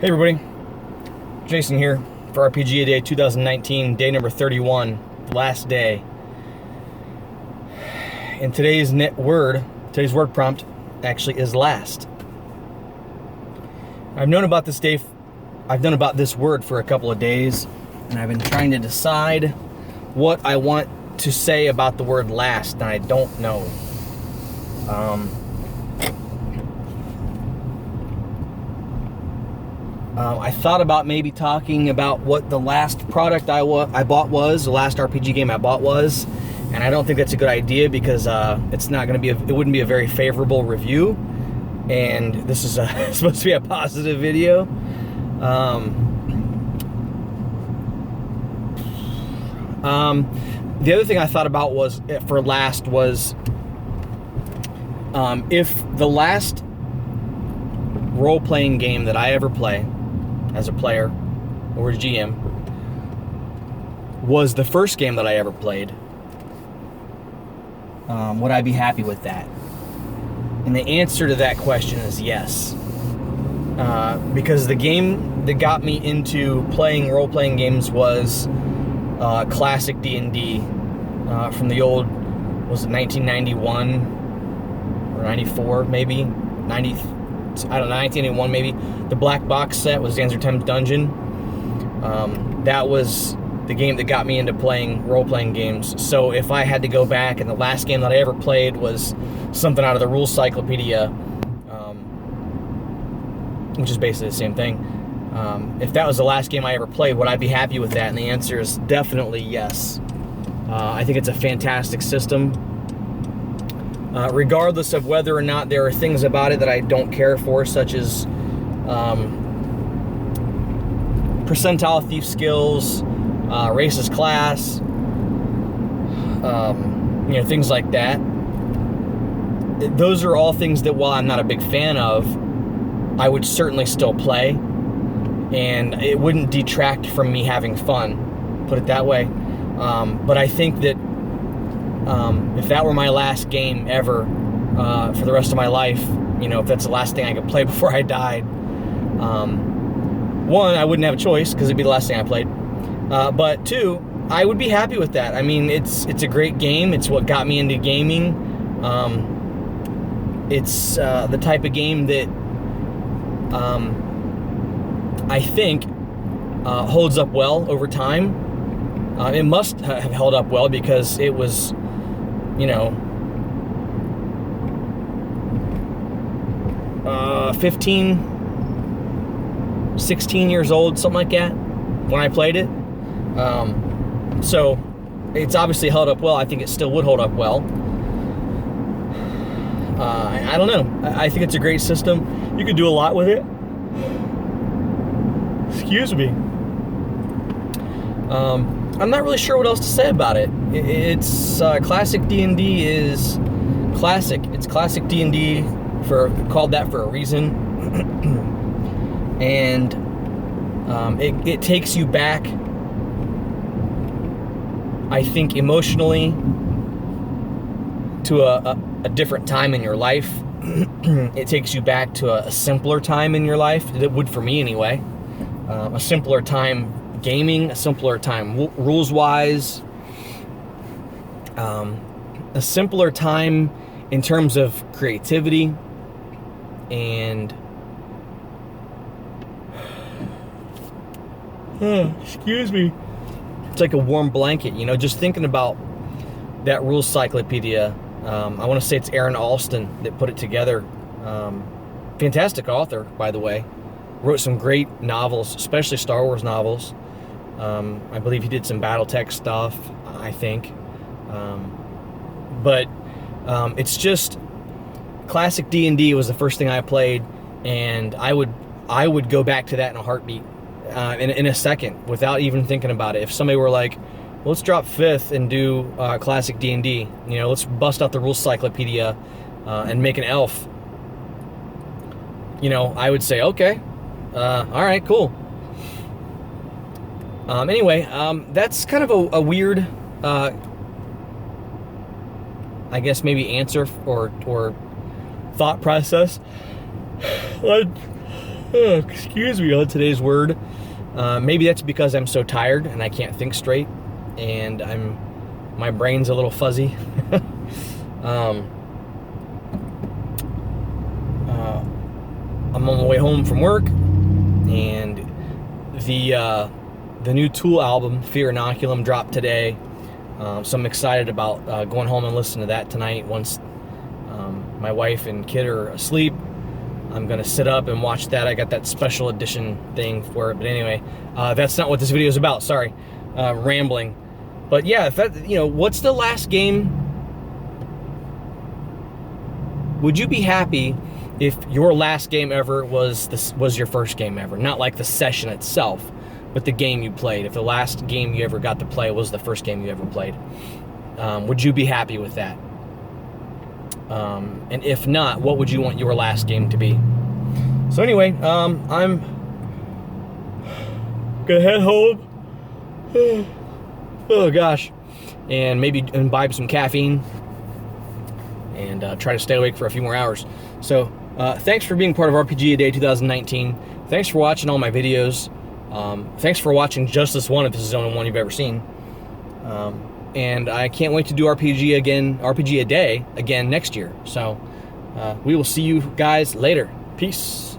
Hey everybody, Jason here for RPG A Day 2019, day number 31, last day. And today's word prompt actually is last. I've known about this word for a couple of days, and I've been trying to decide what I want to say about the word last, and I don't know. I thought about maybe talking about what the last product I bought was, the last RPG game I bought was, and I don't think that's a good idea because it's not going to be it wouldn't be a very favorable review, and this is supposed to be a positive video. The other thing I thought about was if the last role-playing game that I ever play as a player or a GM was the first game that I ever played, would I be happy with that? And the answer to that question is yes. Because the game that got me into playing role-playing games was classic D&D from the old, was it 1991 or 94 maybe? 1981 maybe. The black box set was Zanzibar Times Dungeon. That was the game that got me into playing role-playing games. So if I had to go back, and the last game that I ever played was something out of the Rules Cyclopedia, which is basically the same thing. If that was the last game I ever played, would I be happy with that? And the answer is definitely yes. I think it's a fantastic system. Regardless of whether or not there are things about it that I don't care for, such as percentile thief skills, racist class, things like that. Those are all things that, while I'm not a big fan of, I would certainly still play, and it wouldn't detract from me having fun, put it that way. But I think that if that were my last game ever for the rest of my life, if that's the last thing I could play before I died, one, I wouldn't have a choice because it'd be the last thing I played. But two, I would be happy with that. I mean, it's a great game. It's what got me into gaming. It's the type of game that I think holds up well over time. It must have held up well because it was, 15, 16 years old, something like that, when I played it. So it's obviously held up well. I think it still would hold up well. I don't know. I think it's a great system. You could do a lot with it. Excuse me. I'm not really sure what else to say about it. It's classic D&D is classic. It's classic D&D called that for a reason. And it takes you back, I think, emotionally to a different time in your life. It takes you back to a simpler time in your life. It would for me anyway. A simpler time gaming, a simpler time rules-wise, a simpler time in terms of creativity, and excuse me, it's like a warm blanket, just thinking about that Rules Cyclopedia. I want to say it's Aaron Alston that put it together. Fantastic author, by the way. Wrote some great novels, especially Star Wars novels. I believe he did some BattleTech stuff, I think. But it's just classic D&D was the first thing I played, and I would go back to that in a heartbeat, in a second, without even thinking about it. If somebody were like, well, let's drop 5th and do classic D&D, let's bust out the Rules Cyclopedia and make an elf, I would say, okay, all right, cool. Anyway, that's kind of a weird, I guess maybe answer or thought process. Oh, excuse me on today's word. Maybe that's because I'm so tired and I can't think straight, and my brain's a little fuzzy. I'm on my way home from work, and the new Tool album, Fear Inoculum, dropped today. So I'm excited about going home and listening to that tonight. Once my wife and kid are asleep, I'm gonna sit up and watch that. I got that special edition thing for it. But anyway, that's not what this video is about. Sorry, rambling. But yeah, if that, what's the last game? Would you be happy if your last game ever was your first game ever? Not like the session itself, but the game you played. If the last game you ever got to play was the first game you ever played, would you be happy with that? And if not, what would you want your last game to be? So anyway, I'm gonna head home. Oh gosh, and maybe imbibe some caffeine and try to stay awake for a few more hours. So thanks for being part of RPG A Day 2019. Thanks for watching all my videos. Thanks for watching just this one, if this is the only one you've ever seen. And I can't wait to do RPG A Day again next year. So we will see you guys later. Peace.